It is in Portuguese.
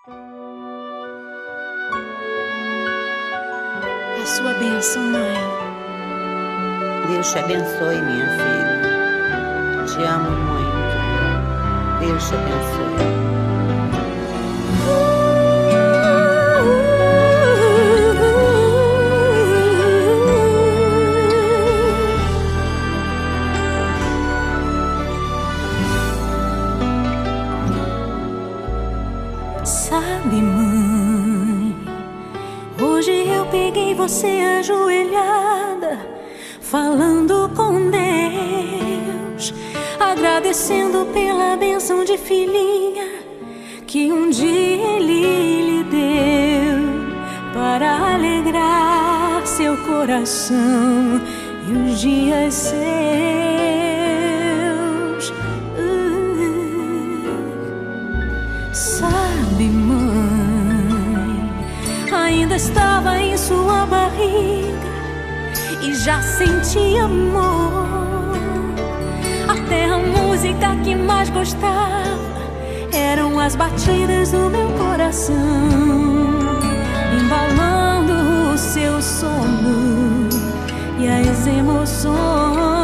A sua bênção, mãe. Deus te abençoe, minha filha. Te amo muito. Deus te abençoe. Sabe, mãe, hoje eu peguei você ajoelhada, falando com Deus, agradecendo pela bênção de filhinha que um dia Ele lhe deu, para alegrar seu coração e os dias seus. Sabe, mãe, ainda estava em sua barriga e já sentia amor. Até a música que mais gostava eram as batidas do meu coração, embalando o seu sono e as emoções.